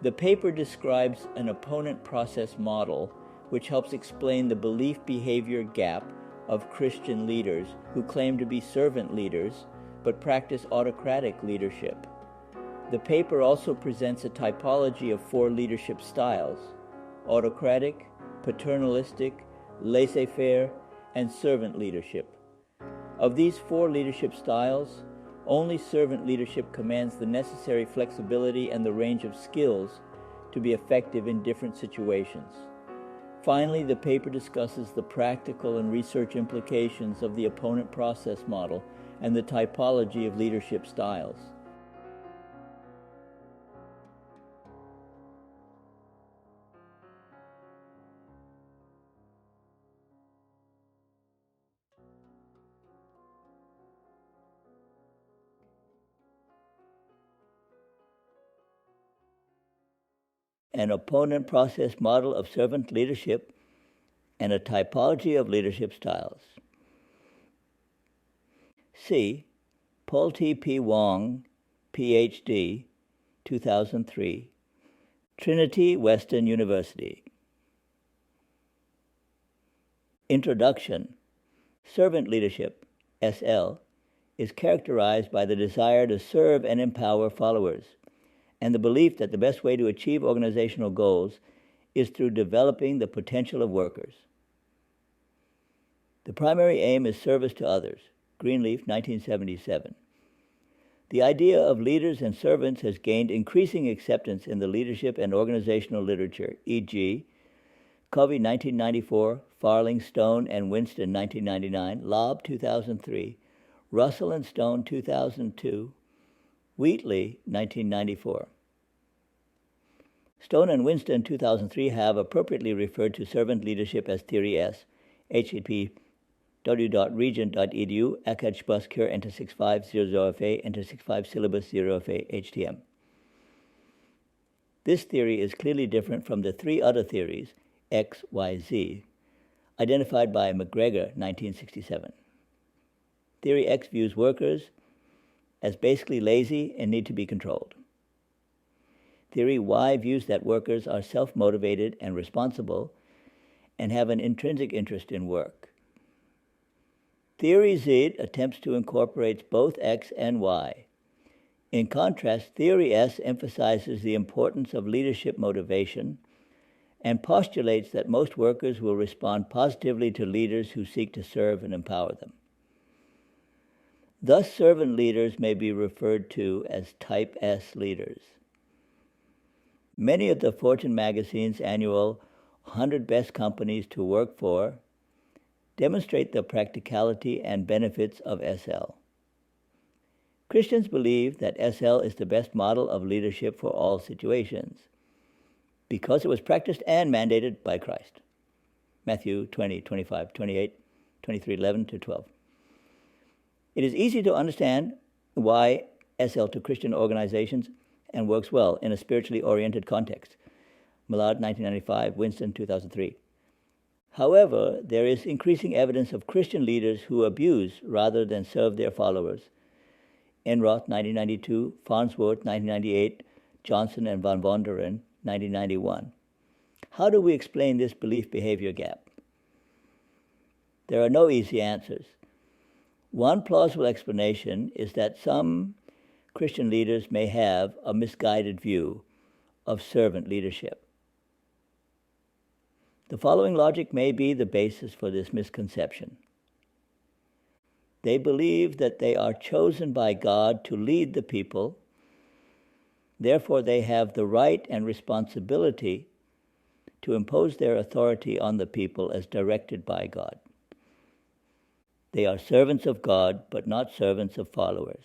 The paper describes an opponent process model which helps explain the belief-behavior gap of Christian leaders who claim to be servant leaders but practice autocratic leadership. The paper also presents a typology of 4 leadership styles: autocratic, paternalistic, laissez-faire, and servant leadership. Of these 4 leadership styles, only servant leadership commands the necessary flexibility and the range of skills to be effective in different situations. Finally, the paper discusses the practical and research implications of the opponent process model and the typology of leadership styles. An opponent process model of servant leadership, and a typology of leadership styles. C. Paul T. P. Wong, Ph.D., 2003, Trinity Western University. Introduction. Servant leadership, SL, is characterized by the desire to serve and empower followers, and the belief that the best way to achieve organizational goals is through developing the potential of workers. The primary aim is service to others. Greenleaf, 1977. The idea of leaders and servants has gained increasing acceptance in the leadership and organizational literature, e.g., Covey, 1994, Farling, Stone, and Winston, 1999, Lobb, 2003, Russell and Stone, 2002, Wheatley, 1994. Stone and Winston, 2003, have appropriately referred to servant leadership as Theory S, http www.regent.edu, ACADS bus cure, enter 6500FA, enter 65 syllabus 0FA, HTM. This theory is clearly different from the 3 other theories, X, Y, Z, identified by McGregor, 1967. Theory X views workers as basically lazy and need to be controlled. Theory Y views that workers are self-motivated and responsible and have an intrinsic interest in work. Theory Z attempts to incorporate both X and Y. In contrast, Theory S emphasizes the importance of leadership motivation and postulates that most workers will respond positively to leaders who seek to serve and empower them. Thus, servant leaders may be referred to as Type S leaders. Many of the Fortune magazine's annual 100 Best Companies to Work For demonstrate the practicality and benefits of SL. Christians believe that SL is the best model of leadership for all situations because it was practiced and mandated by Christ. Matthew 20, 25, 28, 23, 11 to 12. It is easy to understand why SL to Christian organizations and works well in a spiritually oriented context. Millard, 1995, Winston, 2003. However, there is increasing evidence of Christian leaders who abuse rather than serve their followers. Enroth, 1992, Farnsworth, 1998, Johnson and Van Vonderen, 1991. How do we explain this belief-behavior gap? There are no easy answers. One plausible explanation is that some Christian leaders may have a misguided view of servant leadership. The following logic may be the basis for this misconception. They believe that they are chosen by God to lead the people, therefore they have the right and responsibility to impose their authority on the people as directed by God. They are servants of God, but not servants of followers.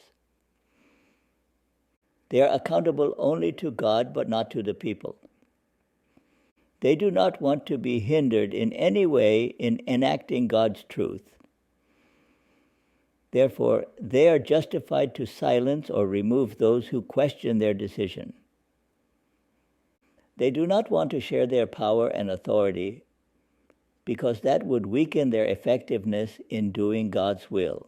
They are accountable only to God, but not to the people. They do not want to be hindered in any way in enacting God's truth. Therefore, they are justified to silence or remove those who question their decision. They do not want to share their power and authority because that would weaken their effectiveness in doing God's will.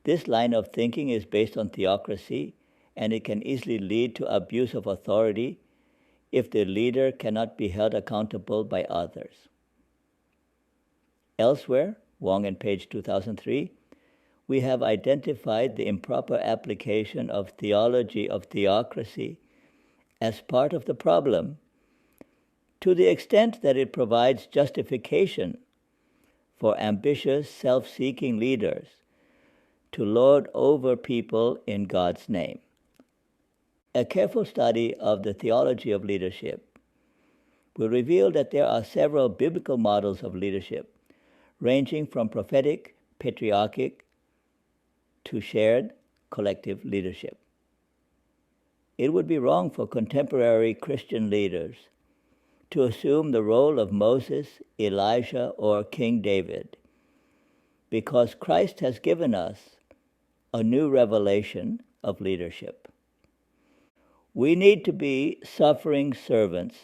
This line of thinking is based on theocracy, and it can easily lead to abuse of authority if the leader cannot be held accountable by others. Elsewhere, Wong and Page 2003, we have identified the improper application of theology of theocracy as part of the problem, to the extent that it provides justification for ambitious, self-seeking leaders to lord over people in God's name. A careful study of the theology of leadership will reveal that there are several biblical models of leadership, ranging from prophetic, patriarchic, to shared collective leadership. It would be wrong for contemporary Christian leaders to assume the role of Moses, Elijah, or King David, because Christ has given us a new revelation of leadership. We need to be suffering servants,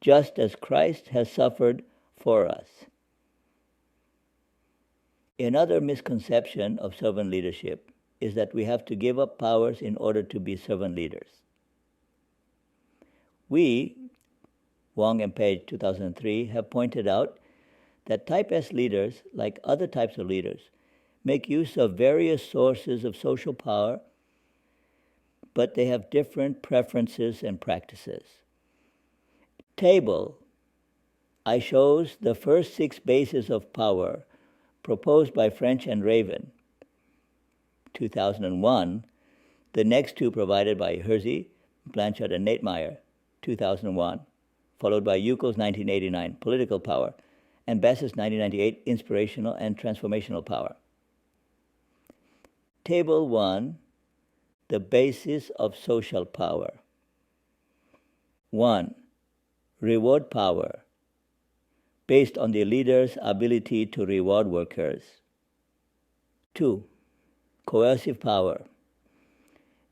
just as Christ has suffered for us. Another misconception of servant leadership is that we have to give up powers in order to be servant leaders. We, Wong and Page 2003, have pointed out that Type S leaders, like other types of leaders, make use of various sources of social power, but they have different preferences and practices. Table, I chose the first 6 bases of power proposed by French and Raven, 2001, the next 2 provided by Hersey, Blanchard, and Natemeyer, 2001, followed by Yukel's 1989, Political Power, and Bass's 1998, Inspirational and Transformational Power. Table 1, the basis of social power. 1. Reward power, based on the leader's ability to reward workers. 2. Coercive power,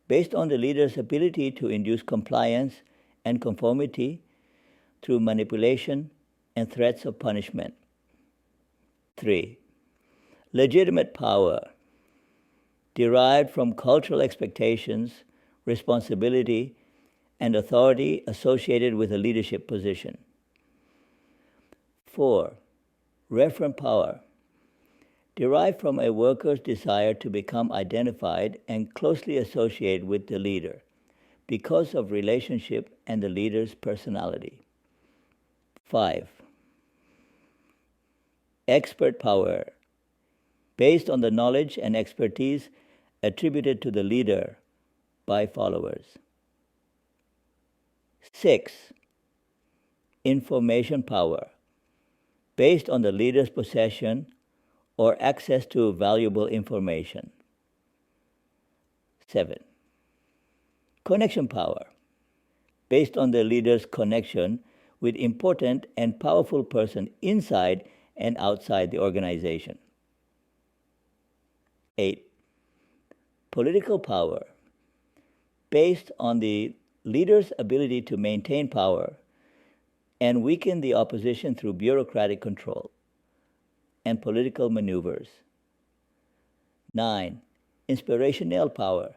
based on the leader's ability to induce compliance and conformity through manipulation and threats of punishment. 3. Legitimate power, derived from cultural expectations, responsibility, and authority associated with a leadership position. 4. Referent power, derived from a worker's desire to become identified and closely associated with the leader because of relationship and the leader's personality. 5. Expert power, based on the knowledge and expertise attributed to the leader by followers. 6. Information power, based on the leader's possession or access to valuable information. 7. Connection power, based on the leader's connection with important and powerful person inside and outside the organization. 8. Political power, based on the leader's ability to maintain power and weaken the opposition through bureaucratic control and political maneuvers. 9. Inspirational power,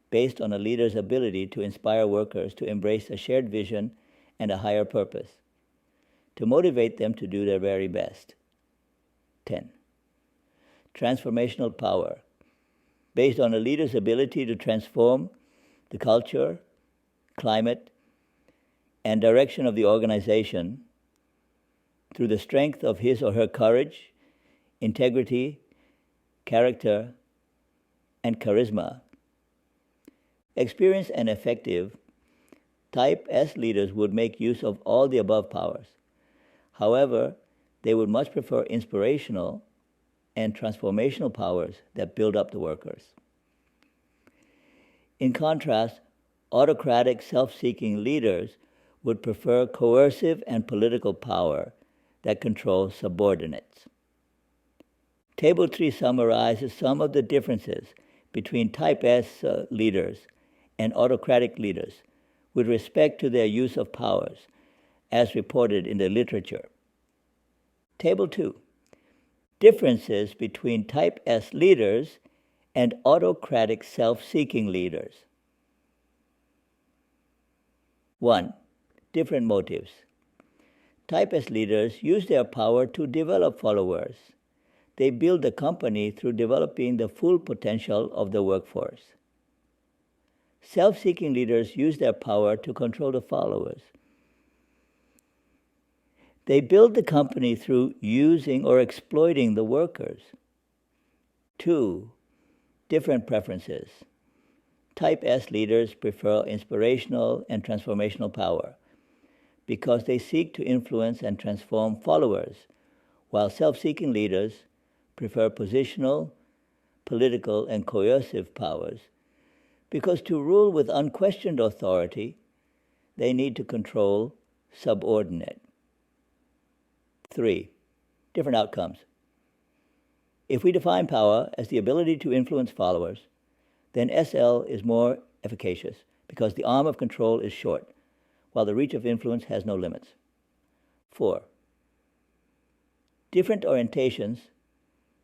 based on a leader's ability to inspire workers to embrace a shared vision and a higher purpose, to motivate them to do their very best. 10. Transformational power, based on a leader's ability to transform the culture, climate, and direction of the organization through the strength of his or her courage, integrity, character, and charisma. Experienced and effective Type S leaders would make use of all the above powers. However, they would much prefer inspirational and transformational powers that build up the workers. In contrast, autocratic, self-seeking leaders would prefer coercive and political power that controls subordinates. Table 3 summarizes some of the differences between Type S leaders and autocratic leaders with respect to their use of powers, as reported in the literature. Table 2. Differences between Type S leaders and autocratic self-seeking leaders. 1. Different motives. Type S leaders use their power to develop followers. They build the company through developing the full potential of the workforce. Self-seeking leaders use their power to control the followers. They build the company through using or exploiting the workers. 2. Different preferences. Type S leaders prefer inspirational and transformational power because they seek to influence and transform followers, while self-seeking leaders prefer positional, political, and coercive powers because to rule with unquestioned authority, they need to control subordinate. 3. Different outcomes. If we define power as the ability to influence followers, then SL is more efficacious because the arm of control is short, while the reach of influence has no limits. 4. Different orientations.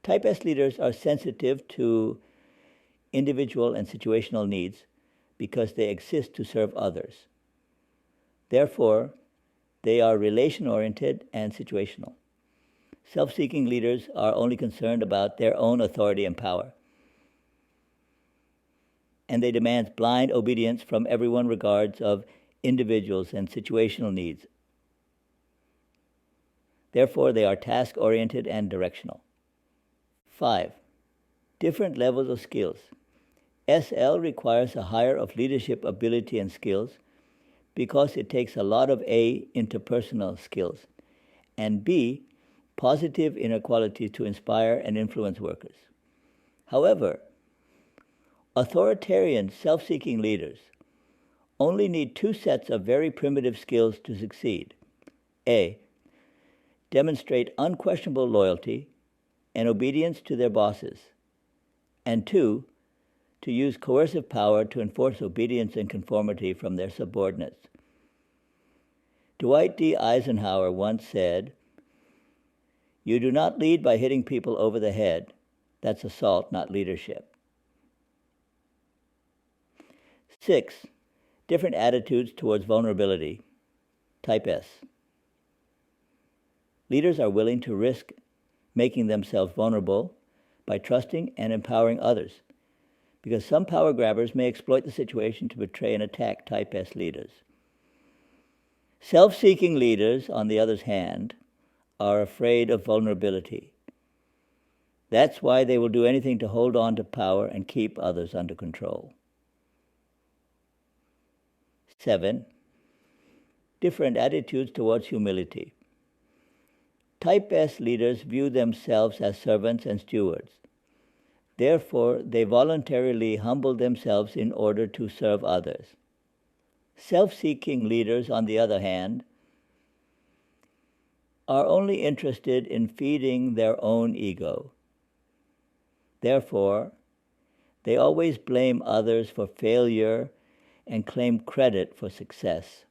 Type S leaders are sensitive to individual and situational needs because they exist to serve others. Therefore, they are relation-oriented and situational. Self-seeking leaders are only concerned about their own authority and power, and they demand blind obedience from everyone regards of individuals and situational needs. Therefore, they are task-oriented and directional. 5. Different levels of skills. SL requires a higher of leadership ability and skills because it takes a lot of A, interpersonal skills, and B, positive inner qualities to inspire and influence workers. However, authoritarian, self-seeking leaders only need 2 sets of very primitive skills to succeed. A, demonstrate unquestionable loyalty and obedience to their bosses, and 2, to use coercive power to enforce obedience and conformity from their subordinates. Dwight D. Eisenhower once said, "You do not lead by hitting people over the head. That's assault, not leadership." 6. Different attitudes towards vulnerability. Type S. Leaders are willing to risk making themselves vulnerable by trusting and empowering others, because some power grabbers may exploit the situation to betray and attack Type S leaders. Self-seeking leaders, on the other hand, are afraid of vulnerability. That's why they will do anything to hold on to power and keep others under control. 7. Different attitudes towards humility. Type S leaders view themselves as servants and stewards. Therefore, they voluntarily humble themselves in order to serve others. Self-seeking leaders, on the other hand, are only interested in feeding their own ego. Therefore, they always blame others for failure and claim credit for success.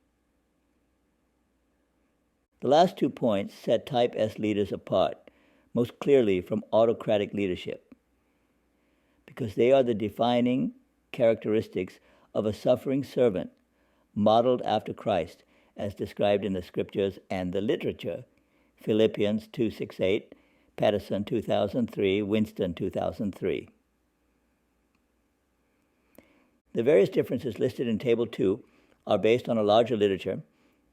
The last 2 points set Type S leaders apart most clearly from autocratic leadership, because they are the defining characteristics of a suffering servant modeled after Christ, as described in the scriptures and the literature. Philippians 2:6-8, Patterson 2003, Winston 2003. The various differences listed in Table 2 are based on a larger literature,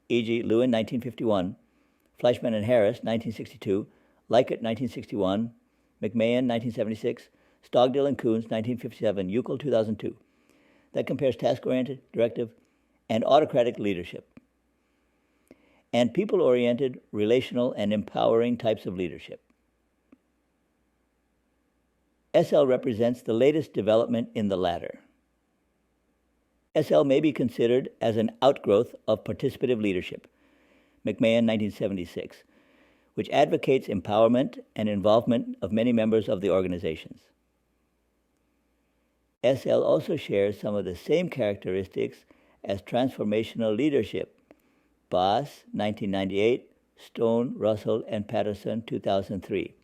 e.g. Lewin 1951, Fleischman and Harris 1962, Likert 1961, McMahon 1976, Stogdill and Coons 1957, Uckel 2002, that compares task-oriented, directive, and autocratic leadership, and people-oriented, relational, and empowering types of leadership. SL represents the latest development in the latter. SL may be considered as an outgrowth of participative leadership, McMahon 1976, which advocates empowerment and involvement of many members of the organizations. SL also shares some of the same characteristics as transformational leadership, Bass 1998, Stone, Russell, and Patterson 2003.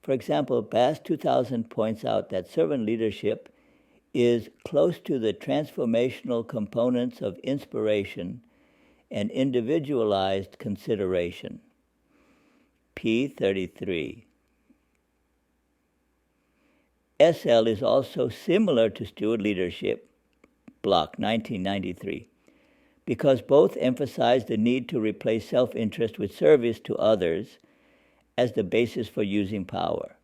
For example, Bass 2000 points out that servant leadership is close to the transformational components of inspiration and individualized consideration. P33. SL is also similar to Steward Leadership, Block 1993, because both emphasize the need to replace self-interest with service to others as the basis for using power.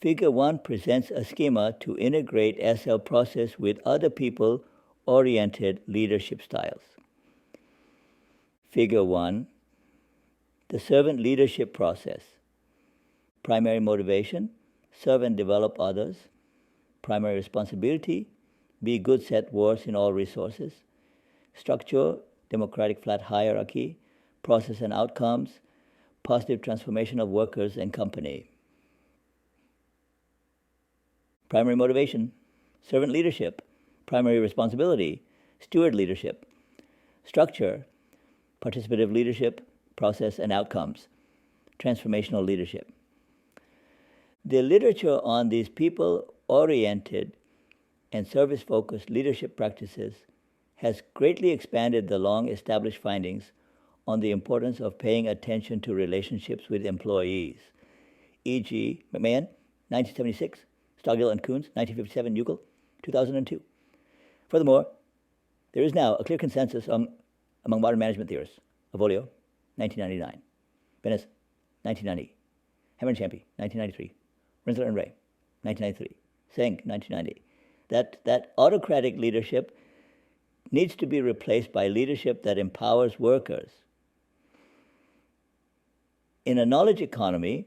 Figure 1 presents a schema to integrate SL process with other people-oriented leadership styles. Figure 1, the servant leadership process. Primary motivation, serve and develop others. Primary responsibility, be good, set wars in all resources. Structure, democratic flat hierarchy. Process and outcomes, positive transformation of workers and company. Primary motivation, servant leadership. Primary responsibility, steward leadership. Structure, participative leadership, process and outcomes, transformational leadership. The literature on these people-oriented and service-focused leadership practices has greatly expanded the long-established findings on the importance of paying attention to relationships with employees, e.g. McMahon, 1976, Stogdill and Coons, 1957, Uckel, 2002. Furthermore, there is now a clear consensus among modern management theorists, Avolio, 1999, Bennis, 1990, Hammer and Champy, 1993, Rinsler and Ray, 1993, Singh, 1990, that autocratic leadership needs to be replaced by leadership that empowers workers. In a knowledge economy,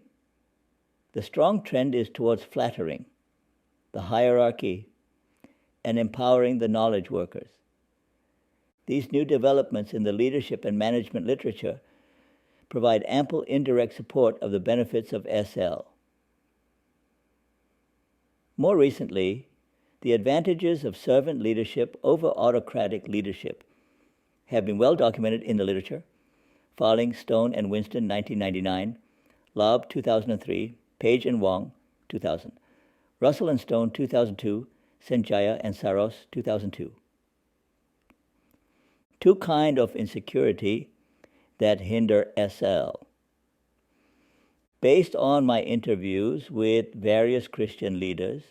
the strong trend is towards flattering the hierarchy and empowering the knowledge workers. These new developments in the leadership and management literature provide ample indirect support of the benefits of SL. More recently, the advantages of servant leadership over autocratic leadership have been well documented in the literature. Farling, Stone, and Winston, 1999, Laub, 2003, Page and Wong, 2000, Russell and Stone, 2002, Senjaya and Saros, 2002. Two kinds of insecurity that hinder SL. Based on my interviews with various Christian leaders,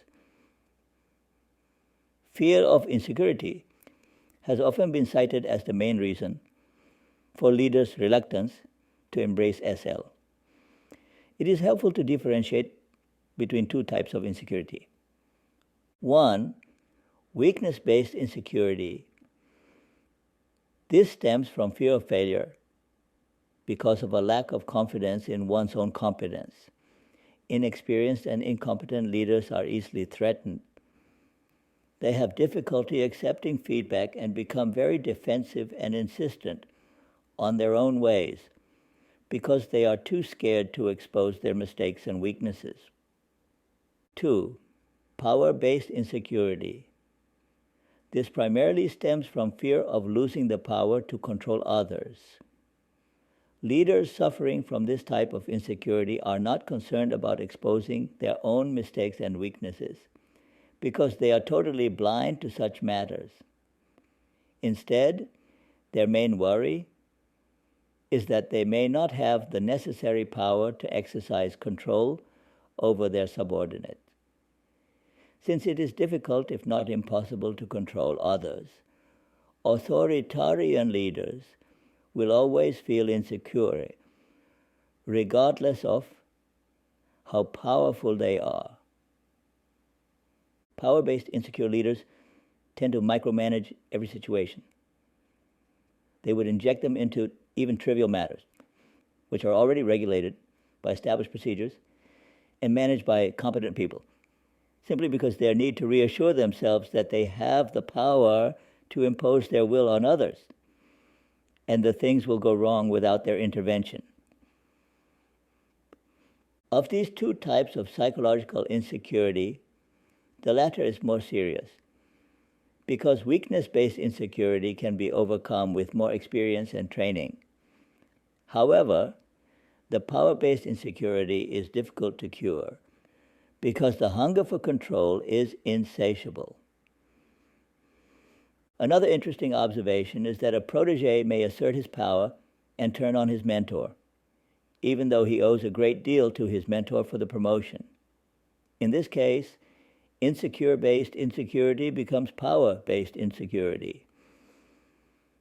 fear of insecurity has often been cited as the main reason for leaders' reluctance to embrace SL. It is helpful to differentiate between two types of insecurity. One, weakness-based insecurity. This stems from fear of failure because of a lack of confidence in one's own competence. Inexperienced and incompetent leaders are easily threatened. They have difficulty accepting feedback and become very defensive and insistent on their own ways because they are too scared to expose their mistakes and weaknesses. 2. Power-based insecurity. This primarily stems from fear of losing the power to control others. Leaders suffering from this type of insecurity are not concerned about exposing their own mistakes and weaknesses because they are totally blind to such matters. Instead, their main worry is that they may not have the necessary power to exercise control over their subordinates. Since it is difficult, if not impossible, to control others, authoritarian leaders will always feel insecure, regardless of how powerful they are. Power-based insecure leaders tend to micromanage every situation. They would inject them into even trivial matters, which are already regulated by established procedures and managed by competent people, simply because they need to reassure themselves that they have the power to impose their will on others, and the things will go wrong without their intervention. Of these two types of psychological insecurity, the latter is more serious, because weakness-based insecurity can be overcome with more experience and training. However, the power-based insecurity is difficult to cure because the hunger for control is insatiable. Another interesting observation is that a protege may assert his power and turn on his mentor, even though he owes a great deal to his mentor for the promotion. In this case, insecure-based insecurity becomes power-based insecurity.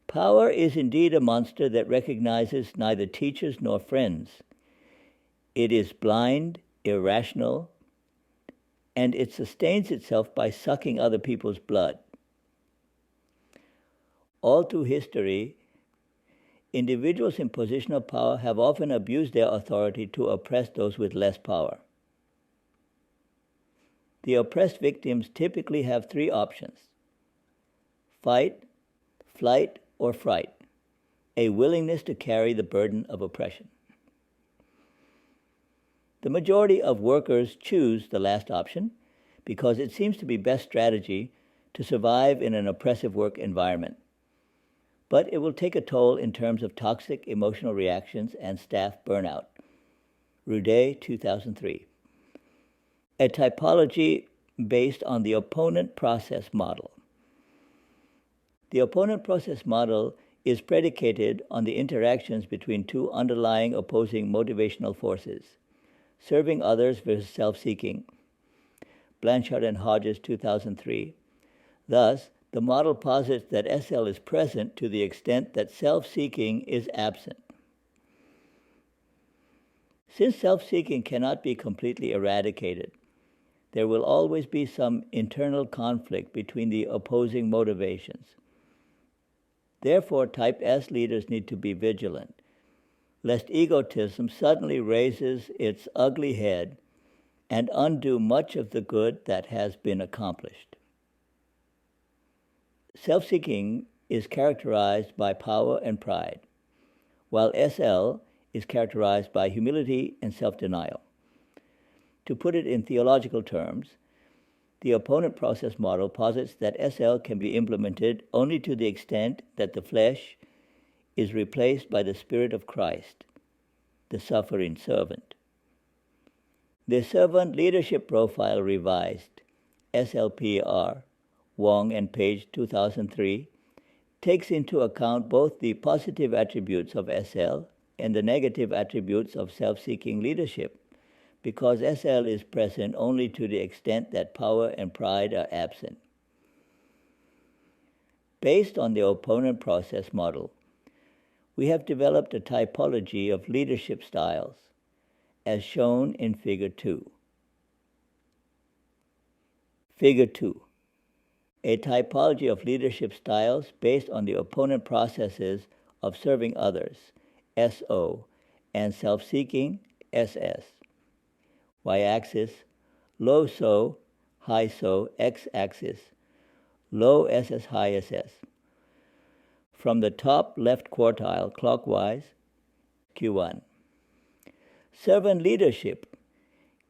Power is indeed a monster that recognizes neither teachers nor friends. It is blind, irrational, and it sustains itself by sucking other people's blood. All through history, individuals in position of power have often abused their authority to oppress those with less power. The oppressed victims typically have three options: fight, flight, or fright, a willingness to carry the burden of oppression. The majority of workers choose the last option because it seems to be best strategy to survive in an oppressive work environment. But it will take a toll in terms of toxic emotional reactions and staff burnout. Roudet, 2003. A typology based on the opponent process model. The opponent process model is predicated on the interactions between two underlying opposing motivational forces: serving others versus self-seeking. Blanchard and Hodges, 2003. Thus, the model posits that SL is present to the extent that self-seeking is absent. Since self-seeking cannot be completely eradicated, there will always be some internal conflict between the opposing motivations. Therefore, Type S leaders need to be vigilant, lest egotism suddenly raises its ugly head and undo much of the good that has been accomplished. Self-seeking is characterized by power and pride, while SL is characterized by humility and self-denial. To put it in theological terms, the opponent process model posits that SL can be implemented only to the extent that the flesh is replaced by the Spirit of Christ, the suffering servant. The Servant Leadership Profile Revised, SLPR, Wong and Page, 2003, takes into account both the positive attributes of SL and the negative attributes of self-seeking leadership, because SL is present only to the extent that power and pride are absent. Based on the opponent process model, we have developed a typology of leadership styles, as shown in Figure 2. Figure 2. A typology of leadership styles based on the opponent processes of serving others, SO, and self-seeking, SS. Y-axis, low SO, high SO, X-axis, low SS, high SS. From the top left quartile clockwise, Q1. Servant leadership,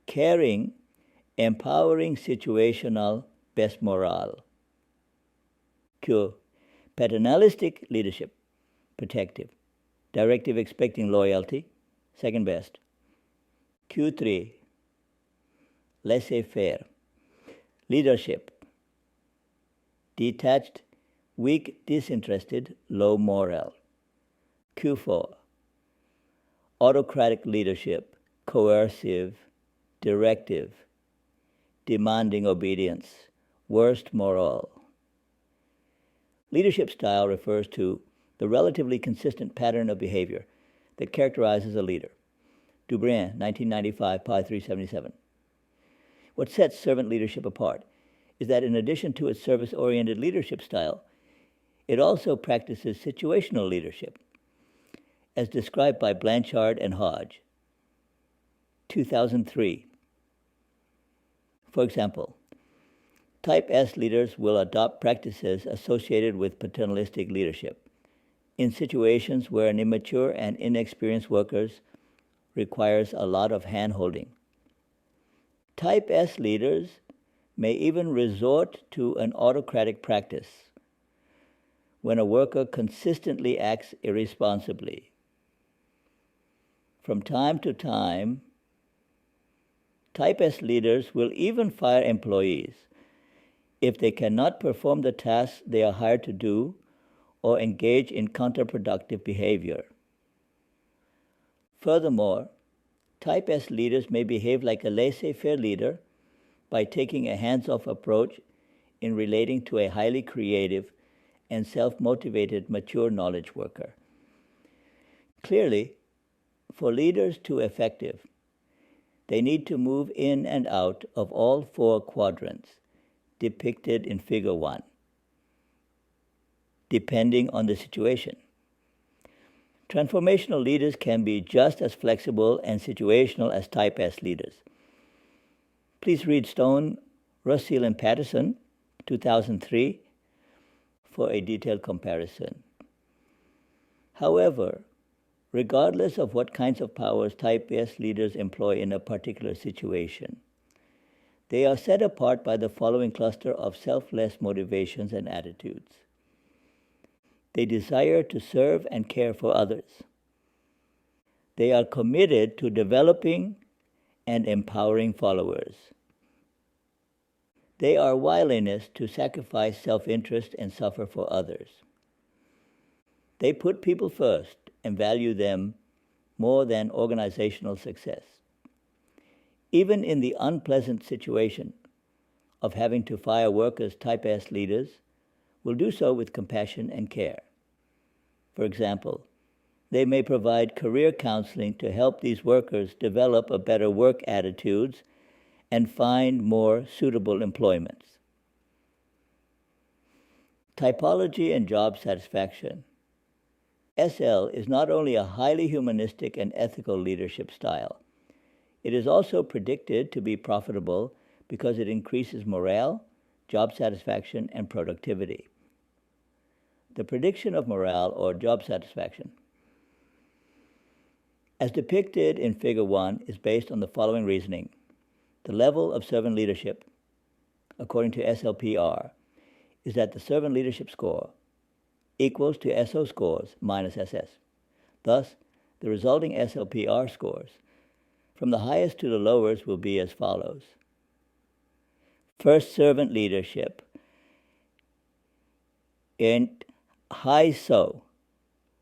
caring, empowering situational, best morale. Q. Paternalistic leadership, protective, directive expecting loyalty, second best. Q3. Laissez-faire, leadership, detached, weak, disinterested, low morale. Q4. Autocratic leadership, coercive, directive, demanding obedience, worst morale. Leadership style refers to the relatively consistent pattern of behavior that characterizes a leader. Dubrien, 1995, Pi 377. What sets servant leadership apart is that in addition to its service-oriented leadership style, it also practices situational leadership, as described by Blanchard and Hodge, 2003. For example, Type S leaders will adopt practices associated with paternalistic leadership in situations where an immature and inexperienced worker requires a lot of hand-holding. Type S leaders may even resort to an autocratic practice when a worker consistently acts irresponsibly. From time to time, Type S leaders will even fire employees if they cannot perform the tasks they are hired to do or engage in counterproductive behavior. Furthermore, Type S leaders may behave like a laissez-faire leader by taking a hands-off approach in relating to a highly creative and self-motivated mature knowledge worker. Clearly, for leaders to be effective, they need to move in and out of all four quadrants depicted in Figure 1, depending on the situation. Transformational leaders can be just as flexible and situational as Type S leaders. Please read Stone, Russil, and Patterson, 2003, for a detailed comparison. However, regardless of what kinds of powers Type S leaders employ in a particular situation, they are set apart by the following cluster of selfless motivations and attitudes. They desire to serve and care for others. They are committed to developing and empowering followers. They are willingness to sacrifice self-interest and suffer for others. They put people first and value them more than organizational success. Even in the unpleasant situation of having to fire workers, Type S leaders will do so with compassion and care. For example, they may provide career counseling to help these workers develop a better work attitudes and find more suitable employments. Typology and job satisfaction. SL is not only a highly humanistic and ethical leadership style, it is also predicted to be profitable because it increases morale, job satisfaction, and productivity. The prediction of morale or job satisfaction, as depicted in Figure 1, is based on the following reasoning. The level of servant leadership, according to SLPR, is that the servant leadership score equals to SO scores minus SS. Thus, the resulting SLPR scores from the highest to the lowest will be as follows. First, servant leadership in high SO,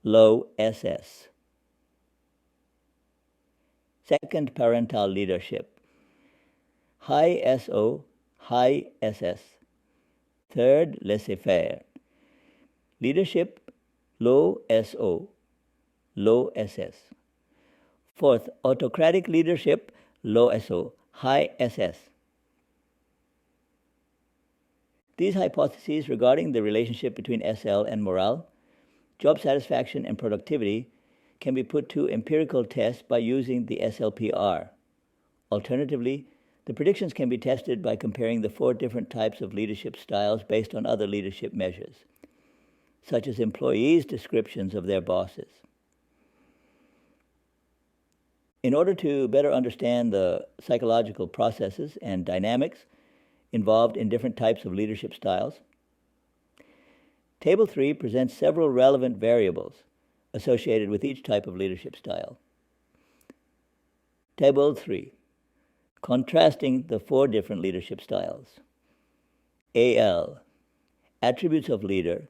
low SS. Second, parental leadership, high SO, high SS. Third, laissez-faire leadership, low SO, low SS. Fourth, autocratic leadership, low SO, high SS. These hypotheses regarding the relationship between SL and morale, job satisfaction, and productivity can be put to empirical tests by using the SLPR. Alternatively, the predictions can be tested by comparing the 4 different types of leadership styles based on other leadership measures, such as employees' descriptions of their bosses. In order to better understand the psychological processes and dynamics involved in different types of leadership styles, Table 3 presents several relevant variables associated with each type of leadership style. Table 3, contrasting the 4 different leadership styles. AL, attributes of leader: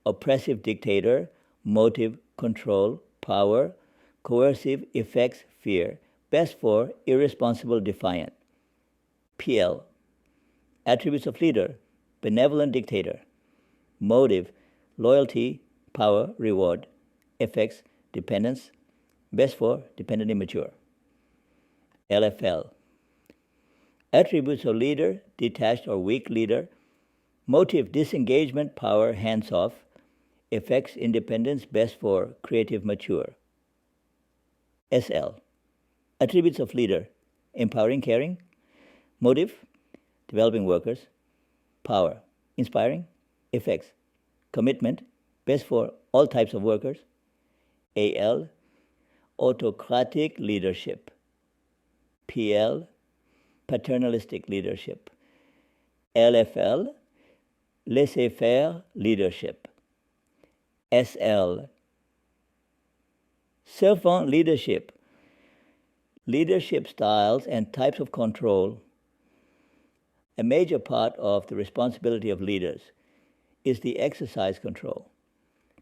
oppressive dictator, motive, control, power, coercive, effects, fear, best for irresponsible, defiant. PL, attributes of leader: benevolent dictator, motive, loyalty, power, reward, effects, dependence, best for dependent, immature. LFL, attributes of leader: detached or weak leader, motive, disengagement, power, hands-off, effects, independence, best for creative, mature. SL, attributes of leader: empowering, caring, motive, developing workers, power, inspiring, effects, commitment, best for all types of workers. AL, autocratic leadership. PL, paternalistic leadership. LFL, laissez-faire leadership. SL, servant leadership. Leadership styles and types of control A major part of the responsibility of leaders is the exercise control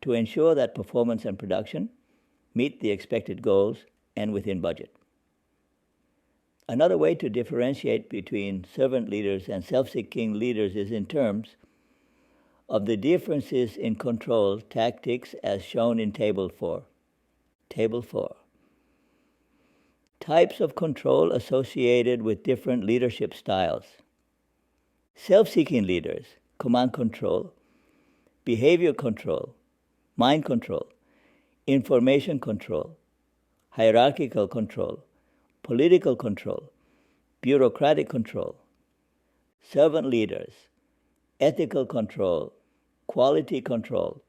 to ensure that performance and production meet the expected goals and within budget. Another way to differentiate between servant leaders and self-seeking leaders is in terms of the differences in control tactics as shown in Table 4. Table 4. Types of control associated with different leadership styles. Self-seeking leaders, command control, behavior control, mind control, information control, hierarchical control, political control, bureaucratic control. Servant leaders, ethical control, quality control,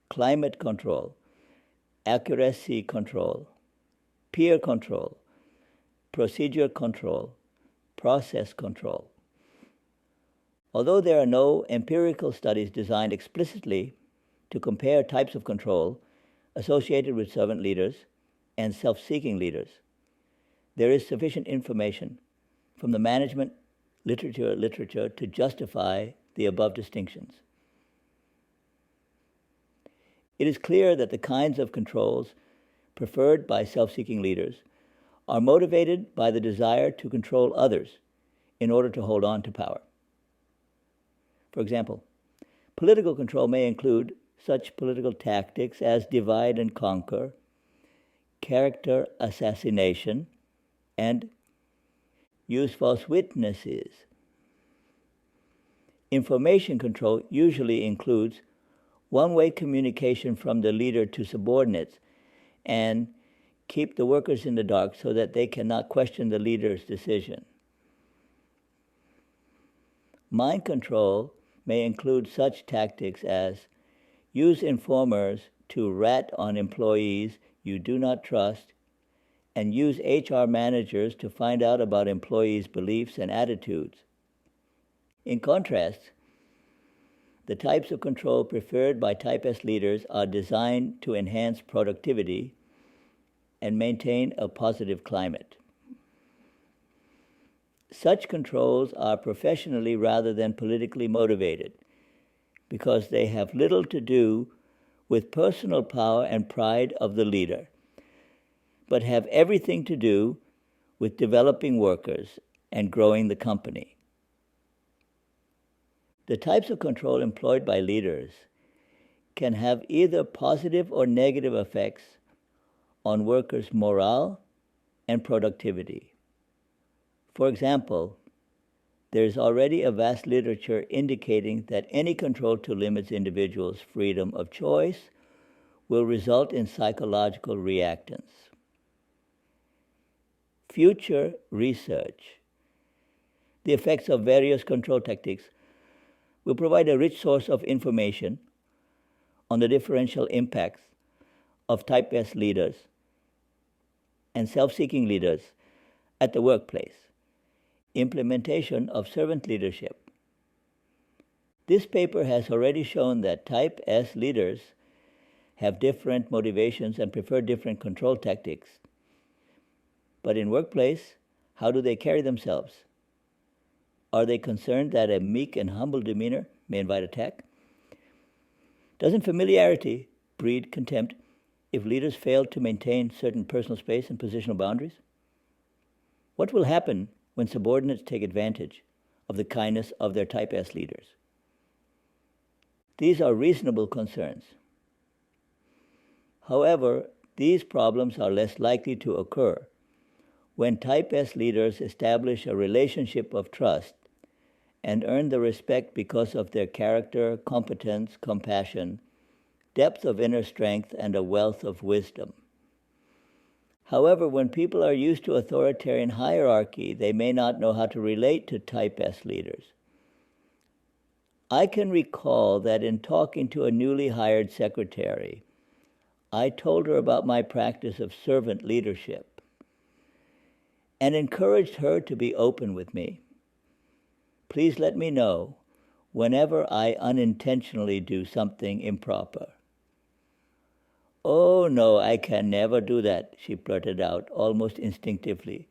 climate control, accuracy control, peer control, procedure control, process control. Although there are no empirical studies designed explicitly to compare types of control associated with servant leaders and self-seeking leaders, there is sufficient information from the management literature to justify the above distinctions. It is clear that the kinds of controls preferred by self-seeking leaders are motivated by the desire to control others in order to hold on to power. For example, political control may include such political tactics as divide and conquer, character assassination, and use false witnesses. Information control usually includes one-way communication from the leader to subordinates and keep the workers in the dark so that they cannot question the leader's decision. Mind control may include such tactics as use informers to rat on employees you do not trust and use HR managers to find out about employees' beliefs and attitudes. In contrast, the types of control preferred by Type S leaders are designed to enhance productivity and maintain a positive climate. Such controls are professionally rather than politically motivated because they have little to do with personal power and pride of the leader, but have everything to do with developing workers and growing the company. The types of control employed by leaders can have either positive or negative effects on workers' morale and productivity. For example, there is already a vast literature indicating that any control to limit individuals' freedom of choice will result in psychological reactance. Future research, the effects of various control tactics, will provide a rich source of information on the differential impacts of Type S leaders and self-seeking leaders at the workplace. Implementation of servant leadership. This paper has already shown that Type S leaders have different motivations and prefer different control tactics. But in workplace, how do they carry themselves? Are they concerned that a meek and humble demeanor may invite attack? Doesn't familiarity breed contempt if leaders fail to maintain certain personal space and positional boundaries? What will happen when subordinates take advantage of the kindness of their Type S leaders? These are reasonable concerns. However, these problems are less likely to occur when Type S leaders establish a relationship of trust and earn the respect because of their character, competence, compassion, depth of inner strength, and a wealth of wisdom. However, when people are used to authoritarian hierarchy, they may not know how to relate to Type S leaders. I can recall that in talking to a newly hired secretary, I told her about my practice of servant leadership and encouraged her to be open with me. Please let me know whenever I unintentionally do something improper. Oh, no, I can never do that, she blurted out almost instinctively.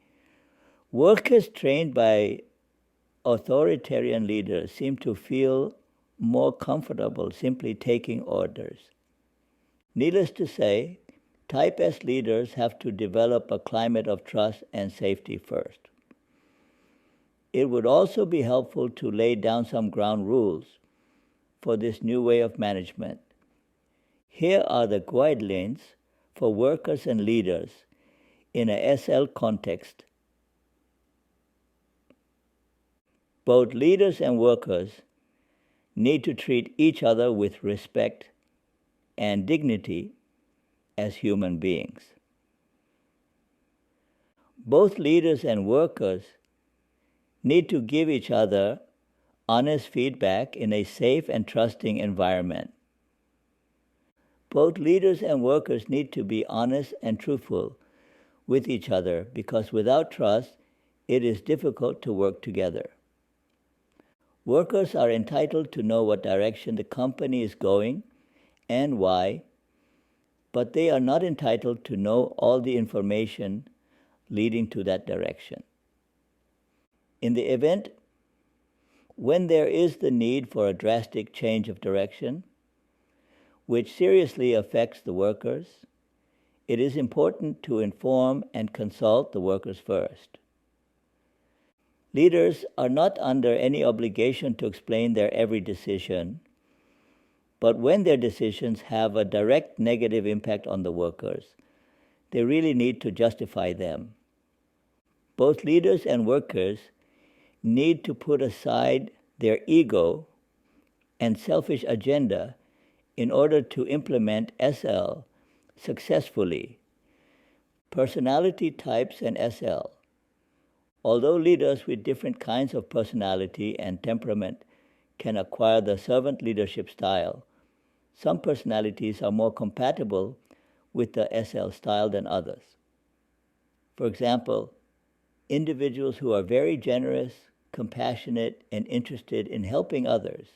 Workers trained by authoritarian leaders seem to feel more comfortable simply taking orders. Needless to say, Type S leaders have to develop a climate of trust and safety first. It would also be helpful to lay down some ground rules for this new way of management. Here are the guidelines for workers and leaders in a SL context. Both leaders and workers need to treat each other with respect and dignity as human beings. Both leaders and workers need to give each other honest feedback in a safe and trusting environment. Both leaders and workers need to be honest and truthful with each other, because without trust, it is difficult to work together. Workers are entitled to know what direction the company is going and why, but they are not entitled to know all the information leading to that direction. In the event when there is the need for a drastic change of direction, which seriously affects the workers, it is important to inform and consult the workers first. Leaders are not under any obligation to explain their every decision, but when their decisions have a direct negative impact on the workers, they really need to justify them. Both leaders and workers need to put aside their ego and selfish agenda in order to implement SL successfully. Personality types and SL. Although leaders with different kinds of personality and temperament can acquire the servant leadership style, some personalities are more compatible with the SL style than others. For example, individuals who are very generous, compassionate, and interested in helping others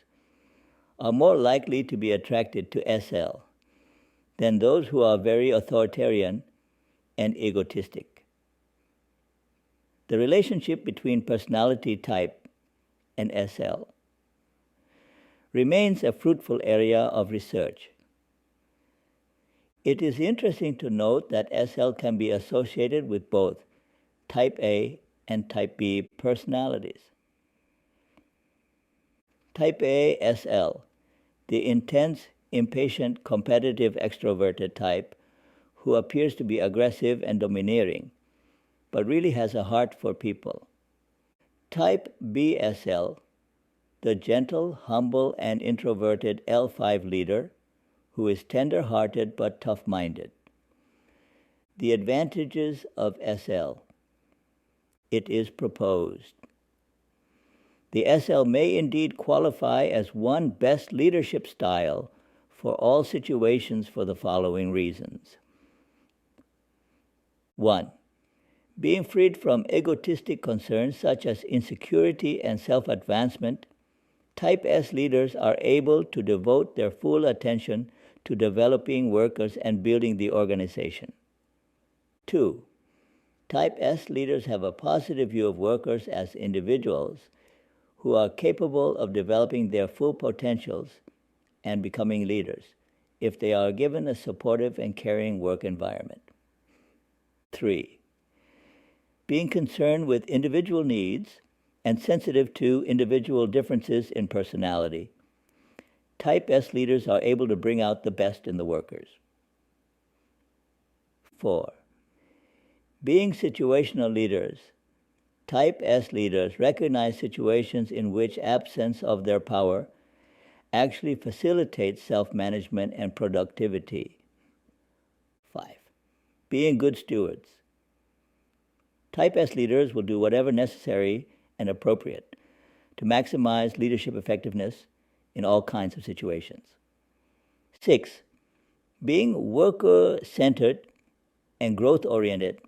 are more likely to be attracted to SL than those who are very authoritarian and egotistic. The relationship between personality type and SL remains a fruitful area of research. It is interesting to note that SL can be associated with both Type A and Type B personalities. Type A SL, the intense, impatient, competitive, extroverted type who appears to be aggressive and domineering, but really has a heart for people. Type B SL, the gentle, humble, and introverted L5 leader who is tender-hearted but tough-minded. The advantages of SL. It is proposed. The SL may indeed qualify as one best leadership style for all situations for the following reasons. 1. Being freed from egotistic concerns such as insecurity and self-advancement, Type S leaders are able to devote their full attention to developing workers and building the organization. 2. Type S leaders have a positive view of workers as individuals who are capable of developing their full potentials and becoming leaders if they are given a supportive and caring work environment. 3. Being concerned with individual needs and sensitive to individual differences in personality, Type S leaders are able to bring out the best in the workers. 4. Being situational leaders, Type S leaders recognize situations in which absence of their power actually facilitates self-management and productivity. 5. Being good stewards. Type S leaders will do whatever necessary and appropriate to maximize leadership effectiveness in all kinds of situations. 6. Being worker-centered and growth-oriented,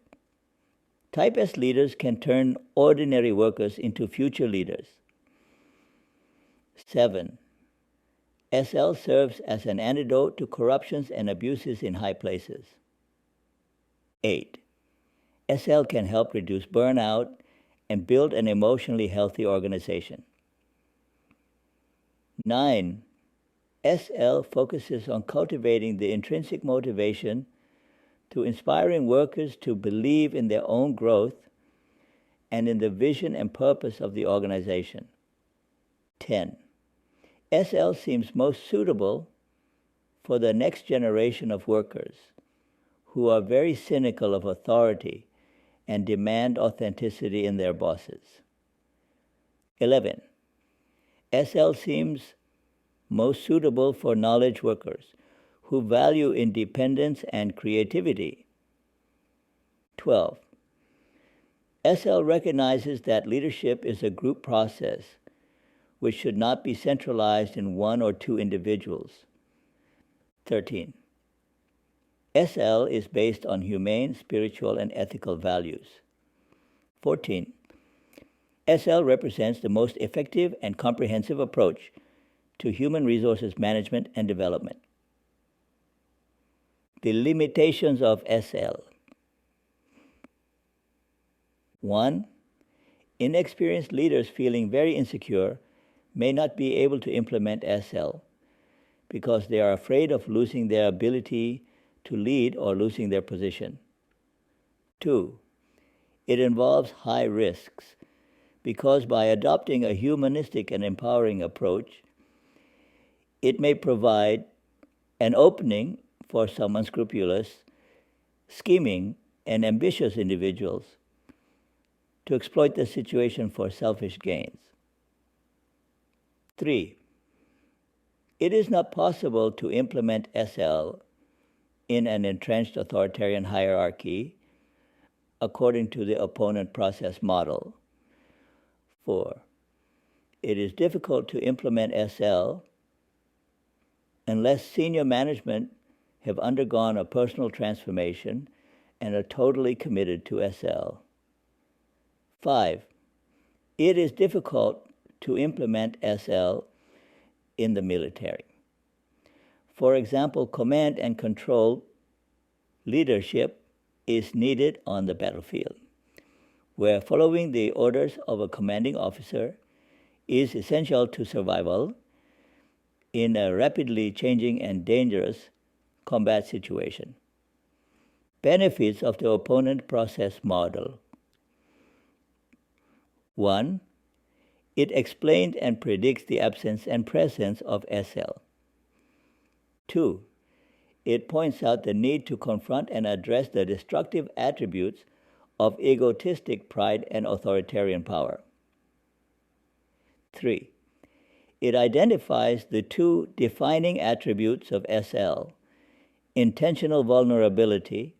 Type S leaders can turn ordinary workers into future leaders. 7. SL serves as an antidote to corruptions and abuses in high places. 8. SL can help reduce burnout and build an emotionally healthy organization. 9. SL focuses on cultivating the intrinsic motivation to inspiring workers to believe in their own growth and in the vision and purpose of the organization. 10. SL seems most suitable for the next generation of workers who are very cynical of authority and demand authenticity in their bosses. 11. SL seems most suitable for knowledge workers who value independence and creativity. 12. SL recognizes that leadership is a group process which should not be centralized in one or two individuals. 13. SL is based on humane, spiritual, and ethical values. 14. SL represents the most effective and comprehensive approach to human resources management and development. The limitations of SL. 1. Inexperienced leaders feeling very insecure may not be able to implement SL because they are afraid of losing their ability to lead or losing their position. 2. It involves high risks because by adopting a humanistic and empowering approach, it may provide an opening for some unscrupulous, scheming, and ambitious individuals to exploit the situation for selfish gains. 3. It is not possible to implement SL in an entrenched authoritarian hierarchy according to the opponent process model. 4. It is difficult to implement SL unless senior management have undergone a personal transformation and are totally committed to SL. 5. It is difficult to implement SL in the military. For example, command and control leadership is needed on the battlefield, where following the orders of a commanding officer is essential to survival in a rapidly changing and dangerous combat situation. Benefits of the opponent process model. 1. It explains and predicts the absence and presence of SL. 2. It points out the need to confront and address the destructive attributes of egotistic pride and authoritarian power. 3. It identifies the two defining attributes of SL, intentional vulnerability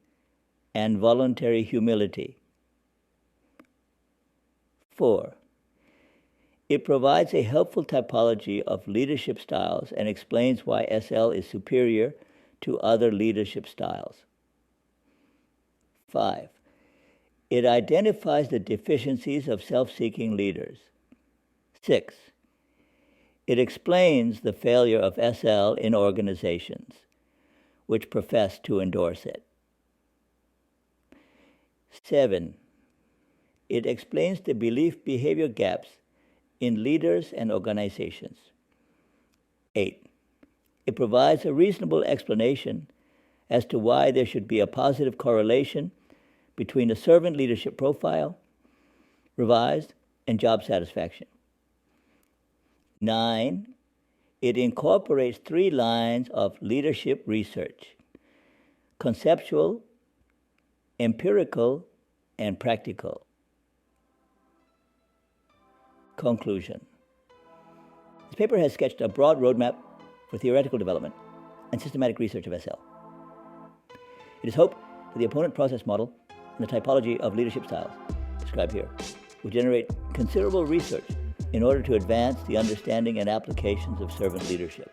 and voluntary humility. 4. It provides a helpful typology of leadership styles and explains why SL is superior to other leadership styles. 5. It identifies the deficiencies of self-seeking leaders. 6. It explains the failure of SL in organizations which profess to endorse it. 7. It explains the belief-behavior gaps in leaders and organizations. 8. It provides a reasonable explanation as to why there should be a positive correlation between a servant leadership profile, revised, and job satisfaction. 9. It incorporates 3 lines of leadership research: conceptual, empirical, and practical. Conclusion. This paper has sketched a broad roadmap for theoretical development and systematic research of SL. It is hoped that the opponent process model and the typology of leadership styles described here will generate considerable research in order to advance the understanding and applications of servant leadership.